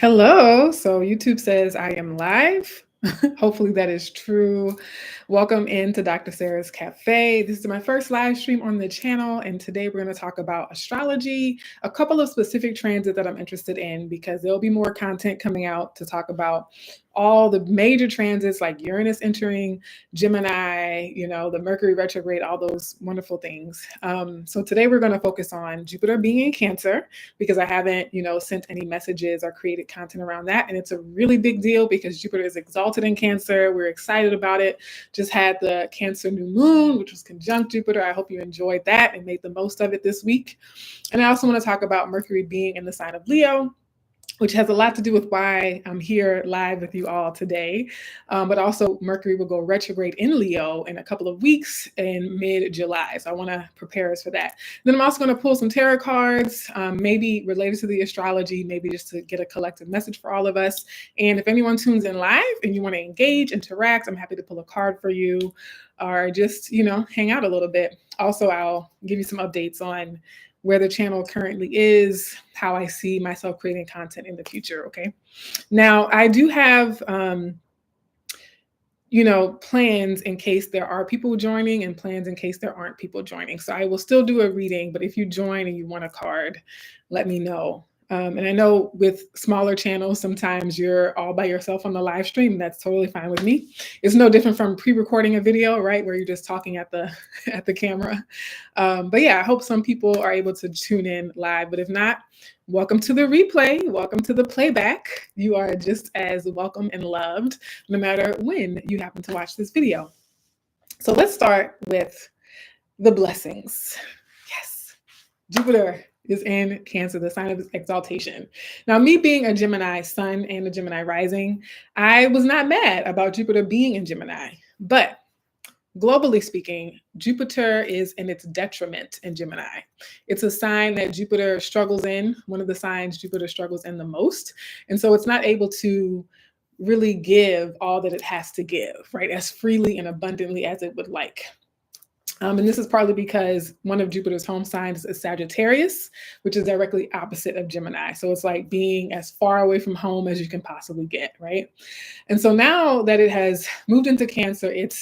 Hello. So YouTube says I am live. Hopefully that is true. Welcome into Dr. Sarah's Cafe. This is my first live stream on the channel, and today we're going to talk about astrology, a couple of specific transits that I'm interested in because there'll be more content coming out to talk about all the major transits like Uranus entering Gemini, the Mercury retrograde, all those wonderful things. So today we're going to focus on Jupiter being in Cancer because I haven't, sent any messages or created content around that. And it's a really big deal because Jupiter is exalted in Cancer. We're excited about it. Just had the Cancer new moon, which was conjunct Jupiter. I hope you enjoyed that and made the most of it this week. And I also want to talk about Mercury being in the sign of Leo, which has a lot to do with why I'm here live with you all today. But also Mercury will go retrograde in Leo in a couple of weeks in mid-July. So I want to prepare us for that. Then I'm also going to pull some tarot cards, maybe related to the astrology, maybe just to get a collective message for all of us. And if anyone tunes in live and you want to engage, interact, I'm happy to pull a card for you or just, hang out a little bit. Also, I'll give you some updates on where the channel currently is, how I see myself creating content in the future, okay? Now, I do have, plans in case there are people joining and plans in case there aren't people joining. So I will still do a reading, but if you join and you want a card, let me know. And I know with smaller channels, sometimes you're all by yourself on the live stream. That's totally fine with me. It's no different from pre-recording a video, right? Where you're just talking at the camera. But yeah, I hope some people are able to tune in live. But if not, welcome to the replay. Welcome to the playback. You are just as welcome and loved no matter when you happen to watch this video. So let's start with the blessings. Yes, Jupiter is in Cancer, the sign of exaltation. Now, me being a Gemini sun and a Gemini rising, I was not mad about Jupiter being in Gemini. But globally speaking, Jupiter is in its detriment in Gemini. It's a sign that Jupiter struggles in, one of the signs Jupiter struggles in the most. And so it's not able to really give all that it has to give, right? As freely and abundantly as it would like. And this is partly because one of Jupiter's home signs is Sagittarius, which is directly opposite of Gemini. So it's like being as far away from home as you can possibly get, right? And so now that it has moved into Cancer, it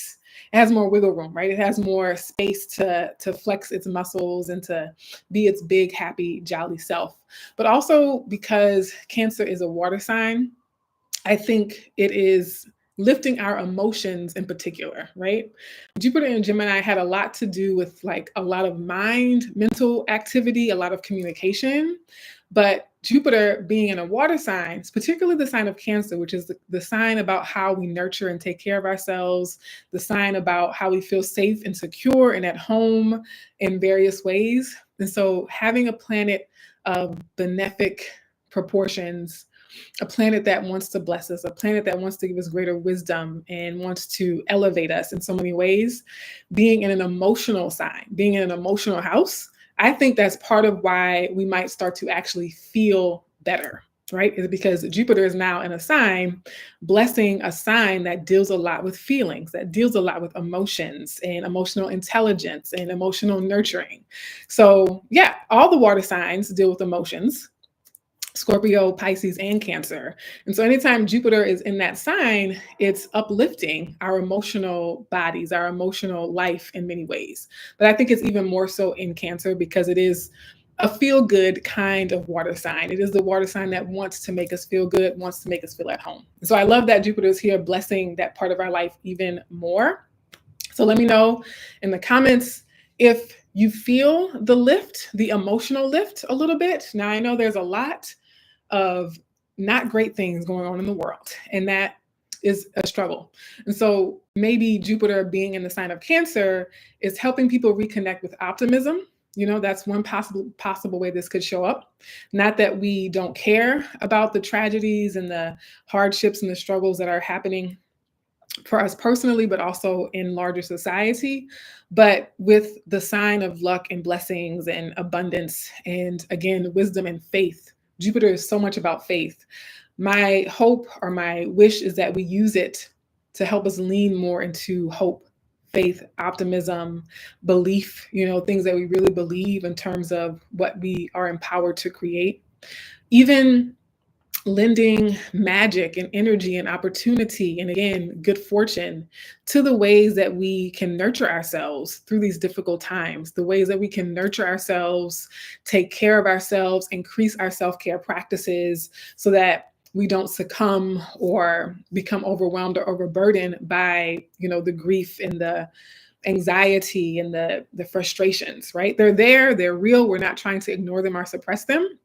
has more wiggle room, right? It has more space to flex its muscles and to be its big, happy, jolly self. But also because Cancer is a water sign, I think it is lifting our emotions in particular, right? Jupiter and Gemini had a lot to do with like a lot of mental activity, a lot of communication. But Jupiter being in a water sign, particularly the sign of Cancer, which is the sign about how we nurture and take care of ourselves, the sign about how we feel safe and secure and at home in various ways. And so having a planet of benefic proportions, a planet that wants to bless us, a planet that wants to give us greater wisdom and wants to elevate us in so many ways, being in an emotional sign, being in an emotional house, I think that's part of why we might start to actually feel better, right? Is because Jupiter is now in a sign, blessing a sign that deals a lot with feelings, that deals a lot with emotions and emotional intelligence and emotional nurturing. So yeah, all the water signs deal with emotions. Scorpio, Pisces, and Cancer. And so anytime Jupiter is in that sign, it's uplifting our emotional bodies, our emotional life in many ways. But I think it's even more so in Cancer because it is a feel-good kind of water sign. It is the water sign that wants to make us feel good, wants to make us feel at home. So I love that Jupiter is here blessing that part of our life even more. So let me know in the comments if you feel the lift, the emotional lift a little bit. Now I know there's a lot of not great things going on in the world, and that is a struggle. And so maybe Jupiter being in the sign of Cancer is helping people reconnect with optimism. That's one possible way this could show up. Not that we don't care about the tragedies and the hardships and the struggles that are happening for us personally, but also in larger society. But with the sign of luck and blessings and abundance, and again, wisdom and faith, Jupiter is so much about faith. My hope or my wish is that we use it to help us lean more into hope, faith, optimism, belief, things that we really believe in terms of what we are empowered to create. Even lending magic and energy and opportunity and, again, good fortune to the ways that we can nurture ourselves through these difficult times, the ways that we can nurture ourselves, take care of ourselves, increase our self-care practices so that we don't succumb or become overwhelmed or overburdened by, the grief and the anxiety and the frustrations, right? They're there, they're real. We're not trying to ignore them or suppress them,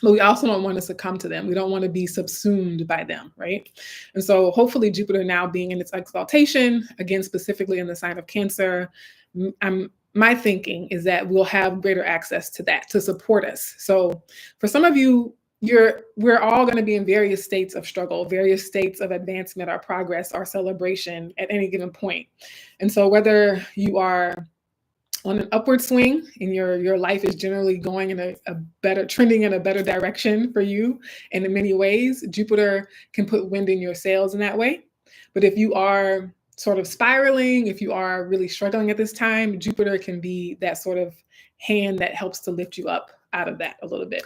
but we also don't want to succumb to them. We don't want to be subsumed by them, right? And so hopefully Jupiter now being in its exaltation, again, specifically in the sign of Cancer, my thinking is that we'll have greater access to that to support us. So for some of you, we're all going to be in various states of struggle, various states of advancement, or progress, or celebration at any given point. And so whether you are on an upward swing and your life is generally going in a better, trending in a better direction for you, and in many ways Jupiter can put wind in your sails in that way. But if you are sort of spiraling, if you are really struggling at this time, Jupiter can be that sort of hand that helps to lift you up out of that a little bit.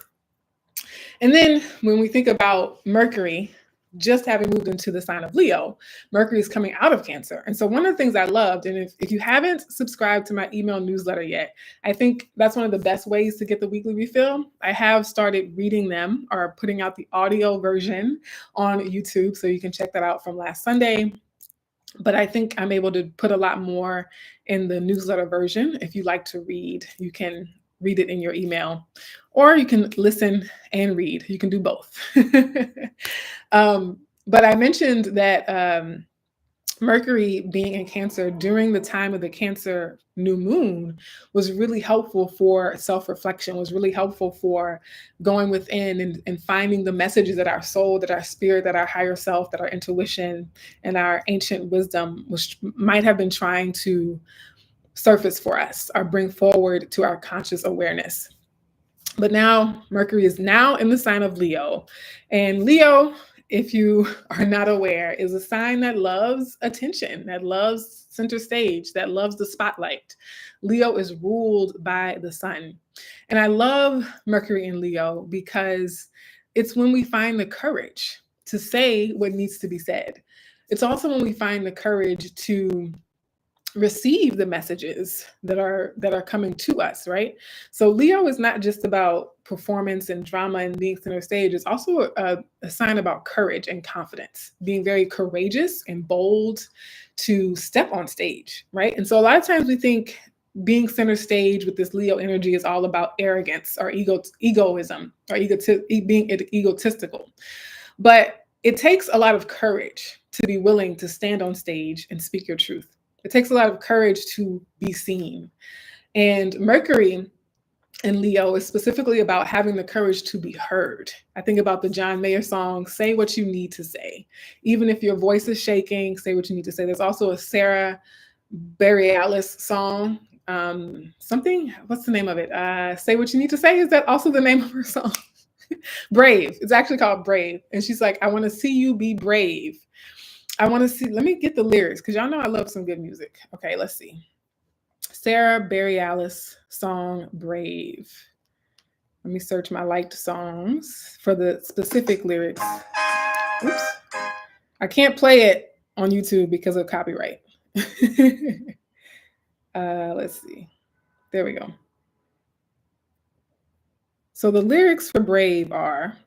And then when we think about Mercury, just having moved into the sign of Leo, Mercury is coming out of Cancer. And so one of the things I loved, and if you haven't subscribed to my email newsletter yet, I think that's one of the best ways to get the weekly refill. I have started reading them, or putting out the audio version on YouTube, so you can check that out from last Sunday. But I think I'm able to put a lot more in the newsletter version. If you like to read, you can read it in your email, or you can listen and read. You can do both. But I mentioned that Mercury being in Cancer during the time of the Cancer new moon was really helpful for self-reflection, was really helpful for going within and finding the messages that our soul, that our spirit, that our higher self, that our intuition and our ancient wisdom might have been trying to surface for us or bring forward to our conscious awareness. But now Mercury is now in the sign of Leo. And Leo, if you are not aware, is a sign that loves attention, that loves center stage, that loves the spotlight. Leo is ruled by the sun. And I love Mercury in Leo because it's when we find the courage to say what needs to be said. It's also when we find the courage to receive the messages that are coming to us, right? So Leo is not just about performance and drama and being center stage. It's also a sign about courage and confidence, being very courageous and bold to step on stage, right? And so a lot of times we think being center stage with this Leo energy is all about arrogance or egoism or being egotistical. But it takes a lot of courage to be willing to stand on stage and speak your truth. It takes a lot of courage to be seen. And Mercury in Leo is specifically about having the courage to be heard. I think about the John Mayer song, Say What You Need to Say. Even if your voice is shaking, say what you need to say. There's also a Sarah Bareilles song. What's the name of it? Say What You Need to Say. Is that also the name of her song? Brave. It's actually called Brave. And she's like, I want to see you be brave. I want to see, let me get the lyrics because y'all know I love some good music. Okay, let's see. Sarah Bareilles song, Brave. Let me search my liked songs for the specific lyrics. Oops. I can't play it on YouTube because of copyright. Let's see. There we go. So the lyrics for Brave are,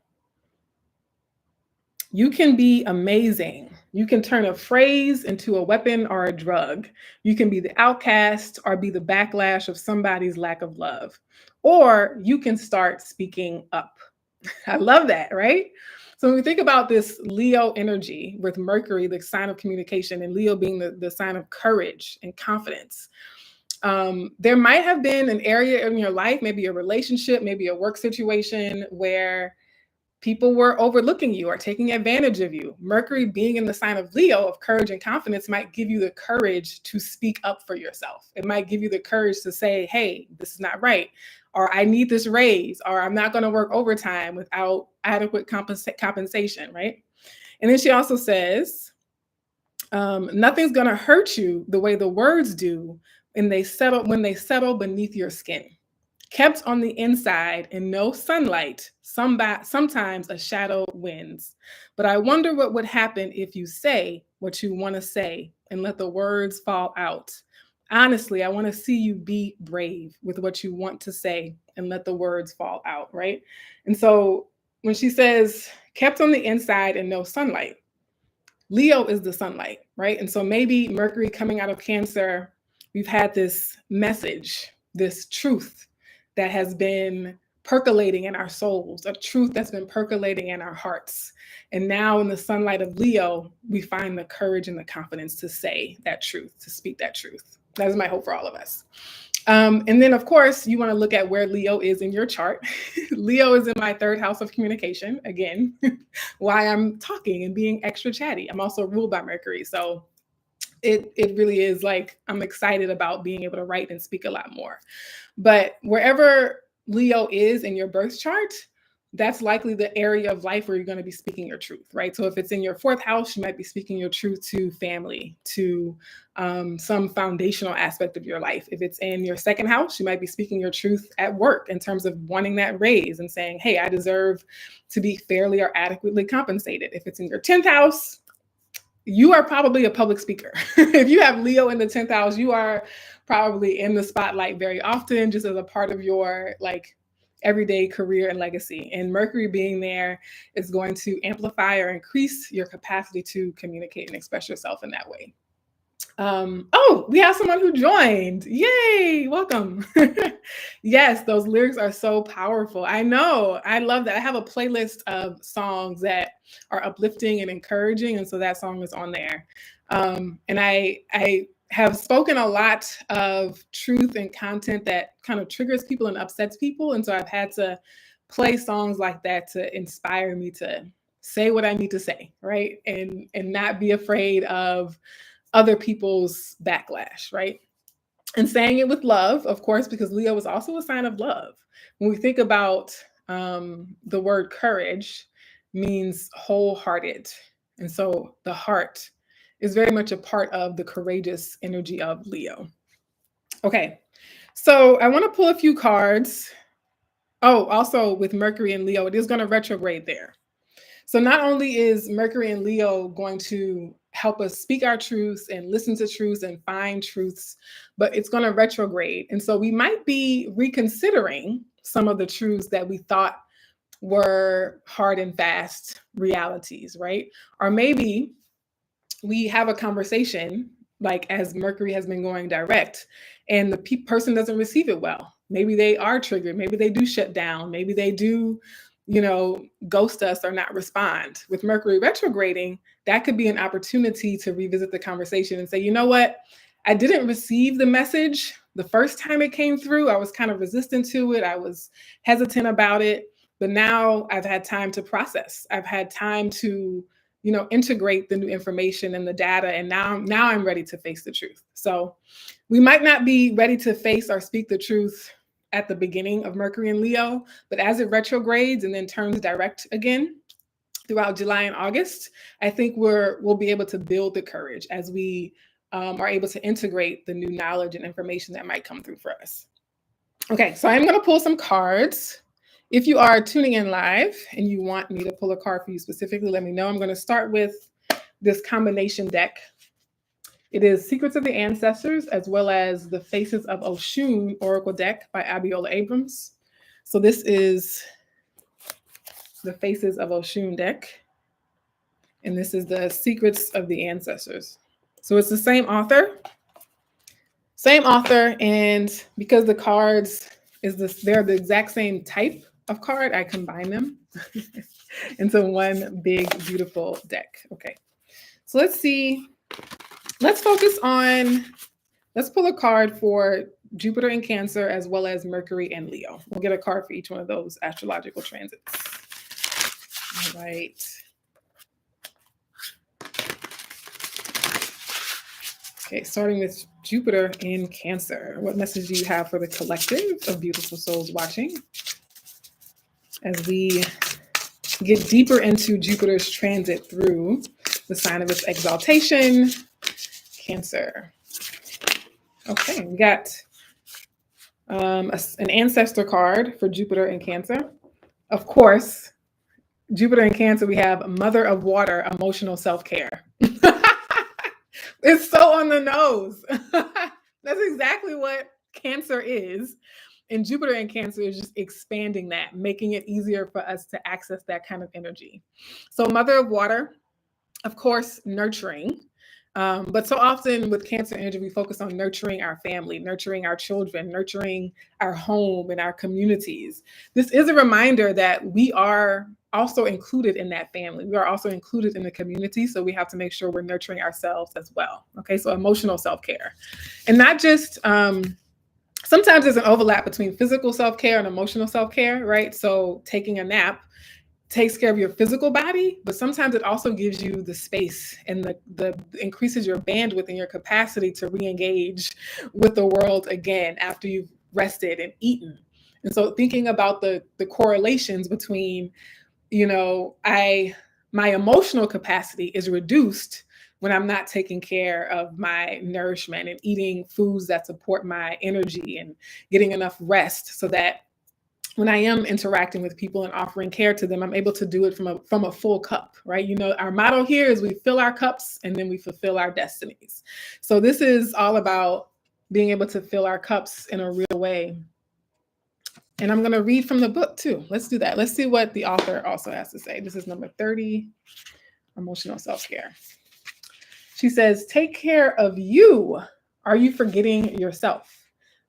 you can be amazing. You can turn a phrase into a weapon or a drug. You can be the outcast or be the backlash of somebody's lack of love. Or you can start speaking up. I love that, right? So when we think about this Leo energy with Mercury, the sign of communication, and Leo being the sign of courage and confidence, there might have been an area in your life, maybe a relationship, maybe a work situation where people were overlooking you or taking advantage of you. Mercury being in the sign of Leo of courage and confidence might give you the courage to speak up for yourself. It might give you the courage to say, hey, this is not right, or I need this raise, or I'm not going to work overtime without adequate compensation, right? And then she also says, nothing's going to hurt you the way the words do when they settle beneath your skin. kept on the inside in no sunlight, sometimes a shadow wins. But I wonder what would happen if you say what you want to say and let the words fall out. Honestly, I want to see you be brave with what you want to say and let the words fall out, right? And so when she says, kept on the inside and no sunlight, Leo is the sunlight, right? And so maybe Mercury coming out of Cancer, we've had this message, this truth that has been percolating in our souls, a truth that's been percolating in our hearts. And now in the sunlight of Leo, we find the courage and the confidence to say that truth, to speak that truth. That is my hope for all of us. And then, of course, you want to look at where Leo is in your chart. Leo is in my third house of communication. Again, why I'm talking and being extra chatty. I'm also ruled by Mercury. So it really is like I'm excited about being able to write and speak a lot more. But wherever Leo is in your birth chart, that's likely the area of life where you're going to be speaking your truth, right? So if it's in your fourth house, you might be speaking your truth to family, to some foundational aspect of your life. If it's in your second house, you might be speaking your truth at work in terms of wanting that raise and saying, hey, I deserve to be fairly or adequately compensated. If it's in your 10th house, you are probably a public speaker. If you have Leo in the 10th house, you are probably in the spotlight very often, just as a part of your everyday career and legacy. And Mercury being there is going to amplify or increase your capacity to communicate and express yourself in that way. Oh, we have someone who joined. Yay, welcome. Yes, those lyrics are so powerful. I know. I love that. I have a playlist of songs that are uplifting and encouraging. And so that song is on there. And I have spoken a lot of truth and content that kind of triggers people and upsets people. And so I've had to play songs like that to inspire me to say what I need to say, right? And not be afraid of other people's backlash, right? And saying it with love, of course, because Leo is also a sign of love. When we think about the word courage, means wholehearted. And so the heart is very much a part of the courageous energy of Leo. Okay, so I want to pull a few cards. Oh, also with Mercury and Leo, it is going to retrograde there. So not only is Mercury and Leo going to help us speak our truths and listen to truths and find truths, but it's going to retrograde. And so we might be reconsidering some of the truths that we thought were hard and fast realities, right? Or maybe we have a conversation, like as Mercury has been going direct, and the person doesn't receive it well. Maybe they are triggered. Maybe they do shut down. Maybe they do ghost us or not respond. With Mercury retrograding, that could be an opportunity to revisit the conversation and say, you know what? I didn't receive the message the first time it came through. I was kind of resistant to it. I was hesitant about it. But now I've had time to process. I've had time to, integrate the new information and the data. And now I'm ready to face the truth. So we might not be ready to face or speak the truth at the beginning of Mercury and Leo, but as it retrogrades and then turns direct again throughout July and August, I think we'll be able to build the courage as we are able to integrate the new knowledge and information that might come through for us. Okay, so I'm going to pull some cards. If you are tuning in live and you want me to pull a card for you specifically, let me know. I'm going to start with this combination deck. It is Secrets of the Ancestors, as well as the Faces of Oshun Oracle deck by Abiola Abrams. So this is the Faces of Oshun deck. And this is the Secrets of the Ancestors. So it's the same author. And because the cards they're the exact same type of card, I combine them into one big, beautiful deck. Okay, so let's see. Let's pull a card for Jupiter in Cancer as well as Mercury and Leo. We'll get a card for each one of those astrological transits. All right. Okay, starting with Jupiter in Cancer. What message do you have for the collective of beautiful souls watching as we get deeper into Jupiter's transit through the sign of its exaltation, Cancer? Okay, we got an ancestor card for Jupiter and Cancer. Of course, Jupiter and Cancer, we have Mother of Water, emotional self-care. It's so on the nose. That's exactly what Cancer is. And Jupiter in Cancer is just expanding that, making it easier for us to access that kind of energy. So, Mother of Water, of course, nurturing. But so often with Cancer energy, we focus on nurturing our family, nurturing our children, nurturing our home and our communities. This is a reminder that we are also included in that family. We are also included in the community. So we have to make sure we're nurturing ourselves as well. Okay, so emotional self-care. And not just, sometimes there's an overlap between physical self-care and emotional self-care, right? So taking a nap takes care of your physical body, but sometimes it also gives you the space and the increases your bandwidth and your capacity to re-engage with the world again after you've rested and eaten. And so thinking about the correlations between, my emotional capacity is reduced when I'm not taking care of my nourishment and eating foods that support my energy and getting enough rest so that when I am interacting with people and offering care to them, I'm able to do it from a full cup, right? Our motto here is we fill our cups and then we fulfill our destinies. So this is all about being able to fill our cups in a real way. And I'm going to read from the book too. Let's do that. Let's see what the author also has to say. This is number 30, Emotional Self-Care. She says, take care of you. Are you forgetting yourself?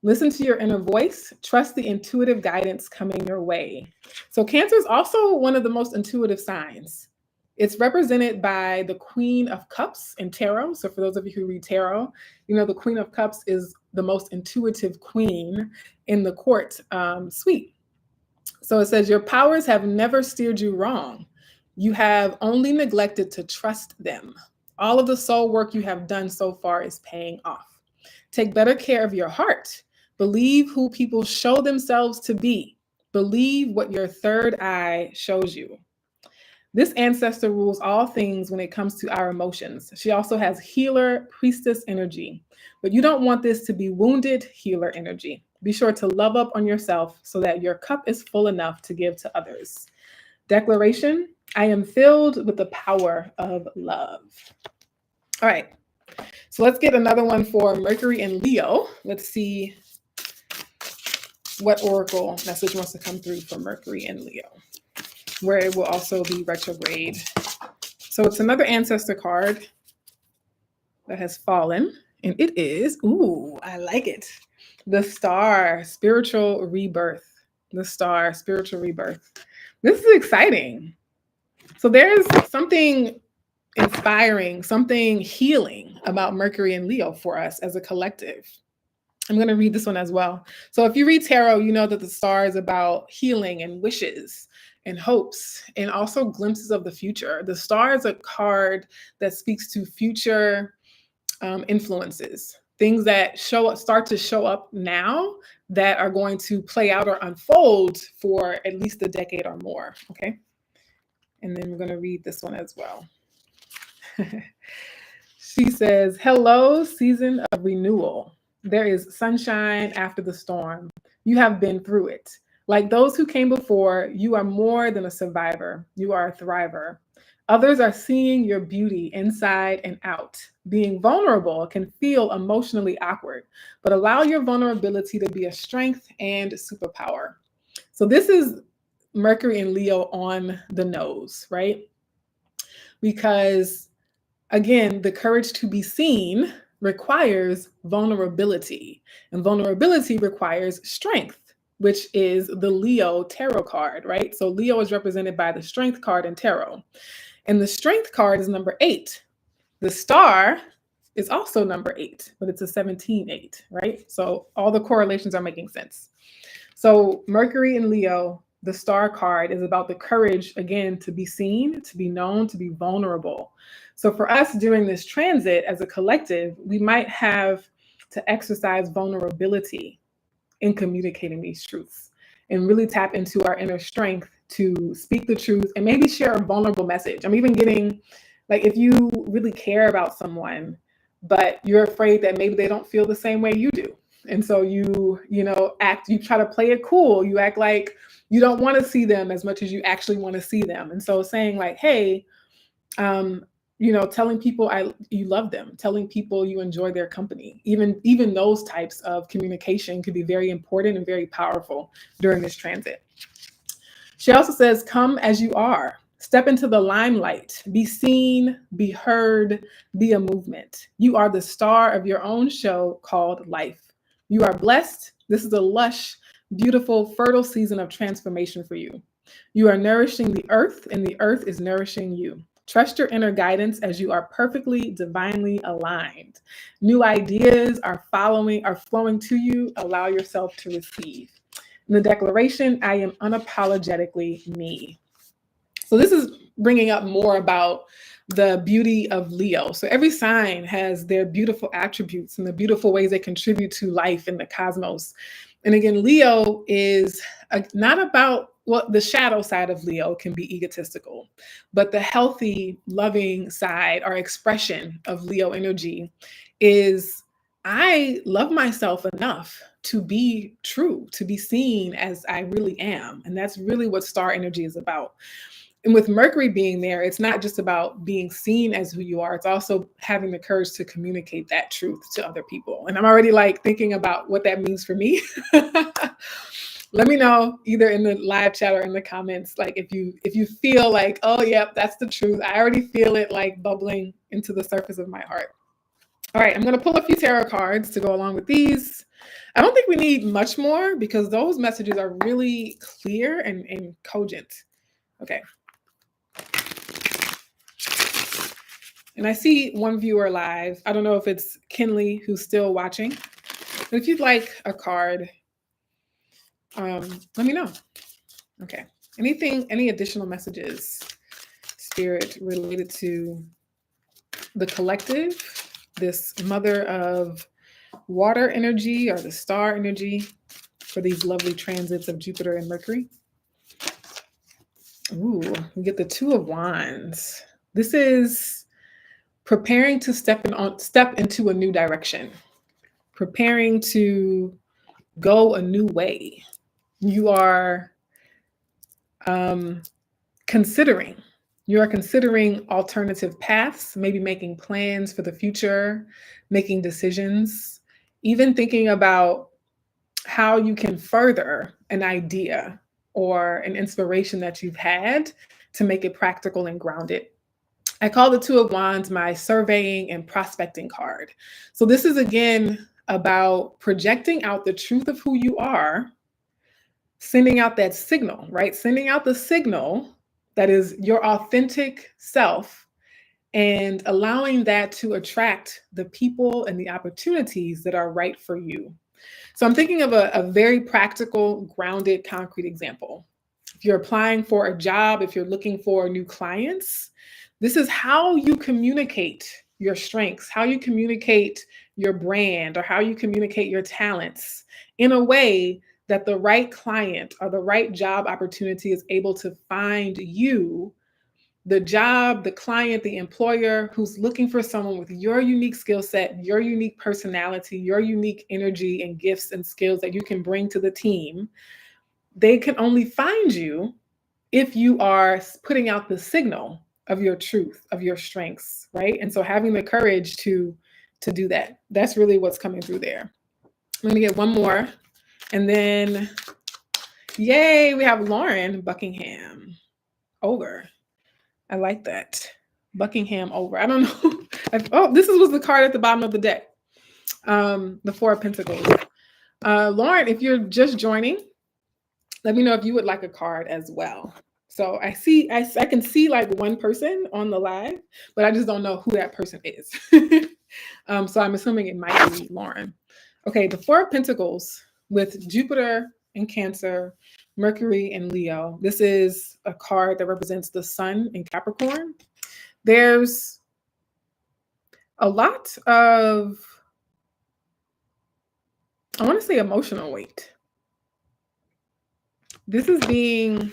Listen to your inner voice. Trust the intuitive guidance coming your way. So Cancer is also one of the most intuitive signs. It's represented by the Queen of Cups in tarot. So for those of you who read tarot, the Queen of Cups is the most intuitive queen in the court suite. So it says, your powers have never steered you wrong. You have only neglected to trust them. All of the soul work you have done so far is paying off. Take better care of your heart. Believe who people show themselves to be. Believe what your third eye shows you. This ancestor rules all things when it comes to our emotions. She also has healer, priestess energy. But you don't want this to be wounded healer energy. Be sure to love up on yourself so that your cup is full enough to give to others. Declaration, I am filled with the power of love. All right. So let's get another one for Mercury and Leo. Let's see what oracle message wants to come through for Mercury and Leo, where it will also be retrograde. So it's another ancestor card that has fallen, and it is, I like it. The Star, spiritual rebirth. The Star, spiritual rebirth. This is exciting. So there's something inspiring, something healing about Mercury and Leo for us as a collective. I'm going to read this one as well. So if you read tarot, you know that the Star is about healing and wishes and hopes and also glimpses of the future. The Star is a card that speaks to future influences, things that start to show up now that are going to play out or unfold for at least a decade or more. Okay. And then we're going to read this one as well. She says, hello, season of renewal. There is sunshine after the storm. You have been through it. Like those who came before, you are more than a survivor. You are a thriver. Others are seeing your beauty inside and out. Being vulnerable can feel emotionally awkward, but allow your vulnerability to be a strength and superpower. So this is Mercury and Leo on the nose, right? Because again, the courage to be seen requires vulnerability, and vulnerability requires strength, which is the Leo tarot card, right? So Leo is represented by the strength card in tarot, and the strength card is number 8. The Star is also number 8, but it's a 17-8, right? So all the correlations are making sense. So Mercury and Leo, the Star card is about the courage, again, to be seen, to be known, to be vulnerable. So for us during this transit as a collective, we might have to exercise vulnerability in communicating these truths and really tap into our inner strength to speak the truth and maybe share a vulnerable message. I'm even getting, like, if you really care about someone, but you're afraid that maybe they don't feel the same way you do, And so you try to play it cool. You act like you don't want to see them as much as you actually want to see them. And so saying like, hey, telling people you love them, telling people you enjoy their company, even those types of communication could be very important and very powerful during this transit. She also says, come as you are. Step into the limelight. Be seen, be heard, be a movement. You are the star of your own show called life. You are blessed. This is a lush, beautiful, fertile season of transformation for you. You are nourishing the earth, and the earth is nourishing you. Trust your inner guidance as you are perfectly, divinely aligned. New ideas are flowing to you. Allow yourself to receive. In the declaration, I am unapologetically me. So this is bringing up more about the beauty of Leo. So every sign has their beautiful attributes and the beautiful ways they contribute to life in the cosmos. And again, Leo is not about the shadow side of Leo can be egotistical, but the healthy, loving side or expression of Leo energy is I love myself enough to be true, to be seen as I really am. And that's really what star energy is about. And with Mercury being there, it's not just about being seen as who you are. It's also having the courage to communicate that truth to other people. And I'm already like thinking about what that means for me. Let me know either in the live chat or in the comments, like if you feel like, oh, yep, that's the truth. I already feel it like bubbling into the surface of my heart. All right, I'm going to pull a few tarot cards to go along with these. I don't think we need much more because those messages are really clear and cogent. Okay. And I see one viewer live. I don't know if it's Kinley who's still watching. But if you'd like a card, let me know. Okay. Any additional messages, Spirit, related to the collective, this mother of water energy or the star energy for these lovely transits of Jupiter and Mercury? Ooh, we get the Two of Wands. This is preparing to step into a new direction, preparing to go a new way. You are considering alternative paths, maybe making plans for the future, making decisions, even thinking about how you can further an idea or an inspiration that you've had to make it practical and grounded. I call the Two of Wands my surveying and prospecting card. So this is again about projecting out the truth of who you are, sending out that signal, right? Sending out the signal that is your authentic self and allowing that to attract the people and the opportunities that are right for you. So I'm thinking of a very practical, grounded, concrete example. If you're applying for a job, if you're looking for new clients, this is how you communicate your strengths, how you communicate your brand, or how you communicate your talents in a way that the right client or the right job opportunity is able to find you, the job, the client, the employer who's looking for someone with your unique skill set, your unique personality, your unique energy and gifts and skills that you can bring to the team. They can only find you if you are putting out the signal of your truth, of your strengths, right? And so having the courage to do that. That's really what's coming through there. I'm gonna get one more. And then, yay, we have Lauren Buckingham over. I like that. Buckingham over. I don't know. This was the card at the bottom of the deck. The Four of Pentacles. Lauren, if you're just joining, let me know if you would like a card as well. So I can see like one person on the live, but I just don't know who that person is. So I'm assuming it might be Lauren. Okay, the Four of Pentacles with Jupiter in Cancer, Mercury in Leo. This is a card that represents the sun in Capricorn. There's a lot of, I want to say, emotional weight. This is being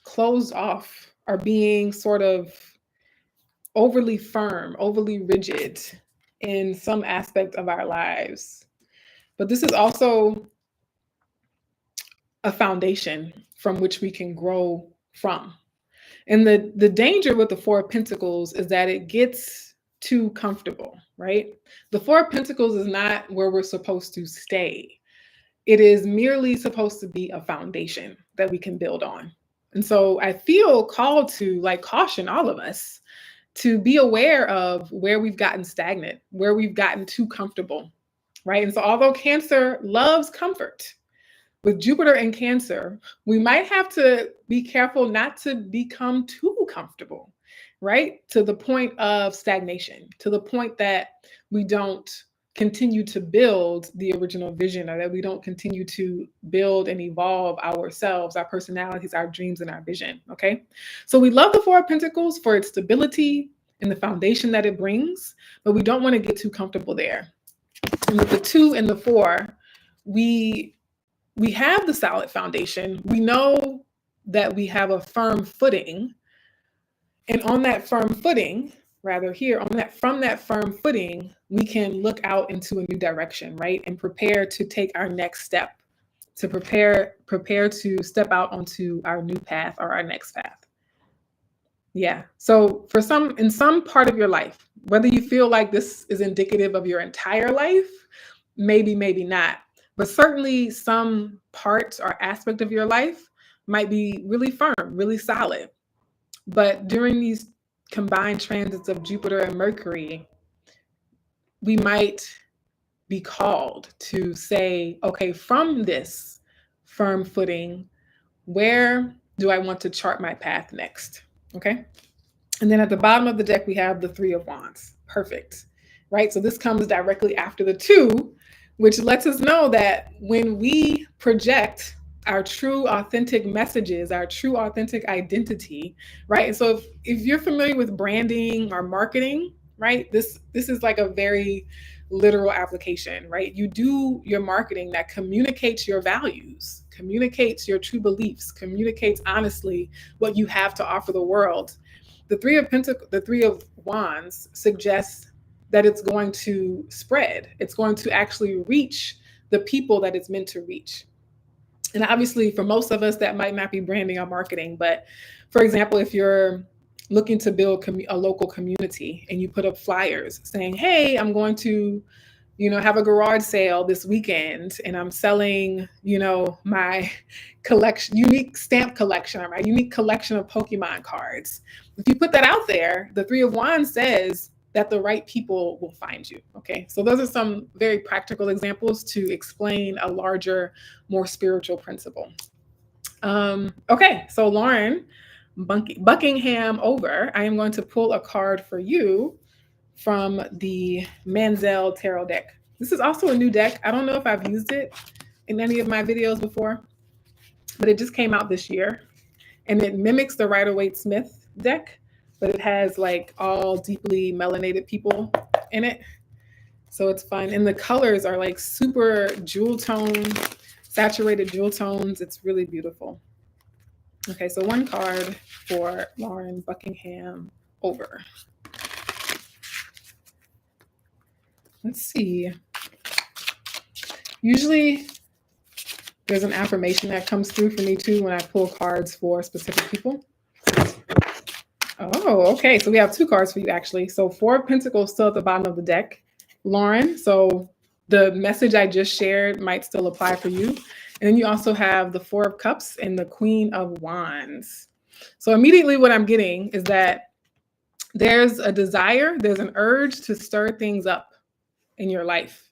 closed off or being sort of overly firm, overly rigid in some aspect of our lives. But this is also a foundation from which we can grow from. And the danger with the Four of Pentacles is that it gets too comfortable, right? The Four of Pentacles is not where we're supposed to stay. It is merely supposed to be a foundation that we can build on. And so I feel called to like caution all of us to be aware of where we've gotten stagnant, where we've gotten too comfortable, right? And so although Cancer loves comfort, with Jupiter in Cancer, we might have to be careful not to become too comfortable, right? To the point of stagnation, to the point that we don't continue to build the original vision, or that we don't continue to build and evolve ourselves, our personalities, our dreams, and our vision, okay? So we love the Four of Pentacles for its stability and the foundation that it brings, but we don't want to get too comfortable there. And with the 2 and the 4, we have the solid foundation. We know that we have a firm footing. And on that firm footing, from that firm footing, we can look out into a new direction, right? And prepare to take our next step, to prepare to step out onto our new path or our next path. Yeah. So in some part of your life, whether you feel like this is indicative of your entire life, maybe not. But certainly some parts or aspect of your life might be really firm, really solid. But during these combined transits of Jupiter and Mercury, we might be called to say, okay, from this firm footing, where do I want to chart my path next? Okay. And then at the bottom of the deck, we have the 3 of Wands. Perfect. Right. So this comes directly after the 2, which lets us know that when we project our true authentic messages, our true authentic identity, right? And so if you're familiar with branding or marketing, right, this is like a very literal application, right? You do your marketing that communicates your values, communicates your true beliefs, communicates honestly what you have to offer the world. The 3 of Wands suggests that it's going to spread. It's going to actually reach the people that it's meant to reach. And obviously, for most of us, that might not be branding or marketing. But for example, if you're looking to build a local community and you put up flyers saying, hey, I'm going to have a garage sale this weekend and I'm selling, my unique stamp collection or my unique collection of Pokemon cards. If you put that out there, the 3 of Wands says that the right people will find you. Okay. So those are some very practical examples to explain a larger, more spiritual principle. Okay. So Lauren Buckingham over, I am going to pull a card for you from the Manzel Tarot deck. This is also a new deck. I don't know if I've used it in any of my videos before, but it just came out this year. And it mimics the Rider-Waite-Smith deck, but it has like all deeply melanated people in it. So it's fun. And the colors are like super jewel tone, saturated jewel tones. It's really beautiful. Okay, so one card for Lauren Buckingham over. Let's see. Usually there's an affirmation that comes through for me too when I pull cards for specific people. Oh, okay. So we have 2 cards for you actually. So 4 of Pentacles still at the bottom of the deck, Lauren. So the message I just shared might still apply for you. And then you also have the 4 of Cups and the Queen of Wands. So immediately what I'm getting is that there's a desire, there's an urge to stir things up in your life.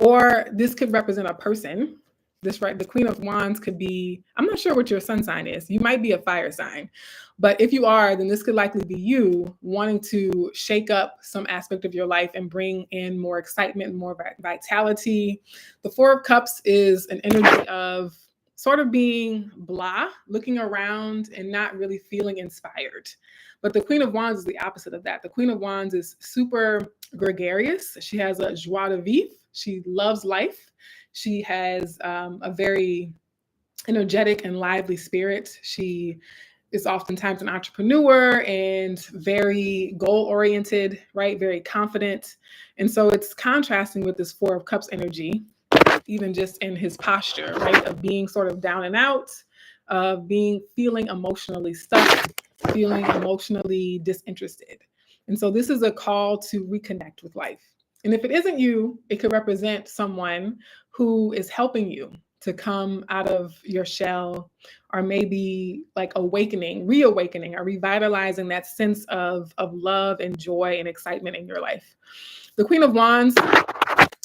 Or this could represent a person. The Queen of Wands could be, I'm not sure what your sun sign is. You might be a fire sign. But if you are, then this could likely be you wanting to shake up some aspect of your life and bring in more excitement, more vitality. The 4 of Cups is an energy of sort of being blah, looking around and not really feeling inspired. But the Queen of Wands is the opposite of that. The Queen of Wands is super gregarious. She has a joie de vivre. She loves life. She has a very energetic and lively spirit. She is oftentimes an entrepreneur and very goal-oriented, right? Very confident. And so it's contrasting with this 4 of Cups energy. even just in his posture, right? Of being sort of down and out, of feeling emotionally stuck, feeling emotionally disinterested. And so this is a call to reconnect with life. And if it isn't you, it could represent someone who is helping you to come out of your shell, or maybe like reawakening, or revitalizing that sense of love and joy and excitement in your life. The Queen of Wands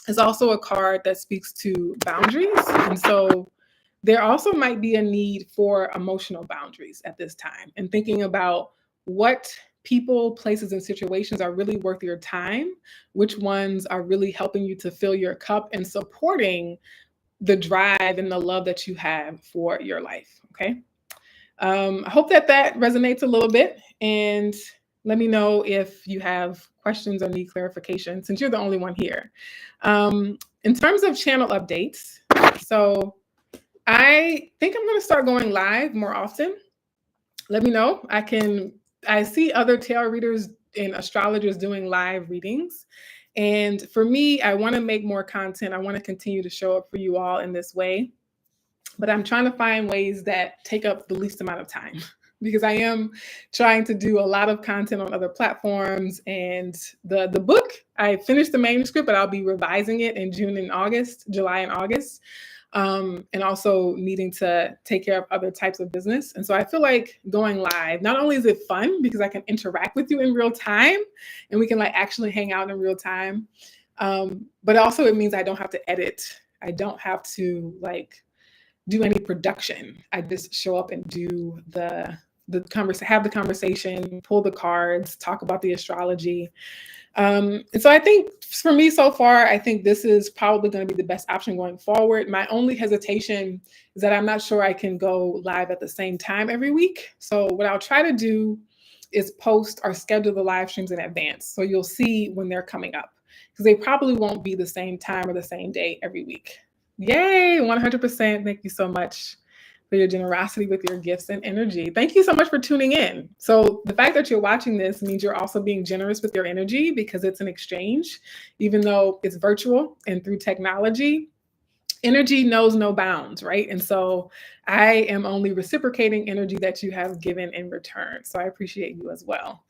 is also a card that speaks to boundaries. And so there also might be a need for emotional boundaries at this time, and thinking about what people, places, and situations are really worth your time, which ones are really helping you to fill your cup and supporting the drive and the love that you have for your life. Okay. I hope that resonates a little bit. And let me know if you have questions or need clarification, since you're the only one here. In terms of channel updates, so I think I'm going to start going live more often. Let me know. I see other tarot readers and astrologers doing live readings. And for me, I want to make more content. I want to continue to show up for you all in this way. But I'm trying to find ways that take up the least amount of time, because I am trying to do a lot of content on other platforms. And the book, I finished the manuscript, but I'll be revising it in July and August. And also needing to take care of other types of business. And so I feel like going live, not only is it fun because I can interact with you in real time and we can like actually hang out in real time, but also it means I don't have to edit. I don't have to like do any production. I just show up and do have the conversation, pull the cards, talk about the astrology. And so I think for me so far, I think this is probably going to be the best option going forward. My only hesitation is that I'm not sure I can go live at the same time every week. So what I'll try to do is post or schedule the live streams in advance, so you'll see when they're coming up, because they probably won't be the same time or the same day every week. Yay, 100%. Thank you so much for your generosity with your gifts and energy. Thank you so much for tuning in. So the fact that you're watching this means you're also being generous with your energy, because it's an exchange. Even though it's virtual and through technology, energy knows no bounds, right? And so I am only reciprocating energy that you have given in return. So I appreciate you as well.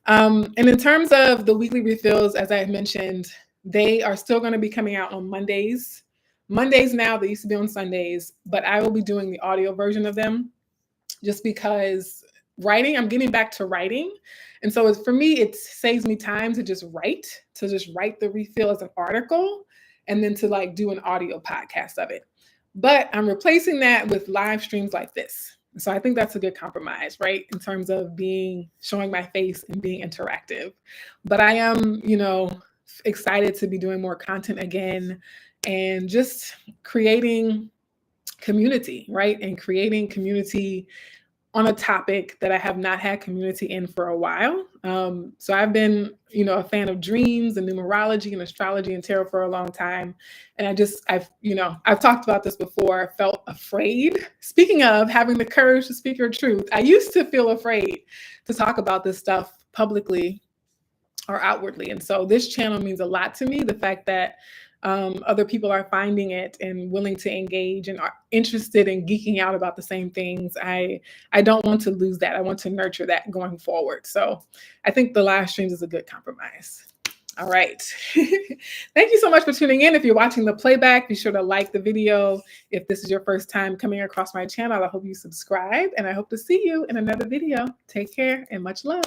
And in terms of the weekly refills, as I mentioned, they are still going to be coming out on Mondays. Mondays now, they used to be on Sundays, but I will be doing the audio version of them, just because I'm getting back to writing. And so for me, it saves me time to just write the refill as an article, and then to like do an audio podcast of it. But I'm replacing that with live streams like this. So I think that's a good compromise, right? In terms of showing my face and being interactive. But I am, excited to be doing more content again, and just creating community, right? And creating community on a topic that I have not had community in for a while. So I've been, a fan of dreams and numerology and astrology and tarot for a long time. And I've talked about this before, felt afraid. Speaking of having the courage to speak your truth, I used to feel afraid to talk about this stuff publicly or outwardly. And so this channel means a lot to me. The fact that other people are finding it and willing to engage and are interested in geeking out about the same things. I don't want to lose that. I want to nurture that going forward. So I think the live streams is a good compromise. All right. Thank you so much for tuning in. If you're watching the playback, be sure to like the video. If this is your first time coming across my channel, I hope you subscribe, and I hope to see you in another video. Take care and much love.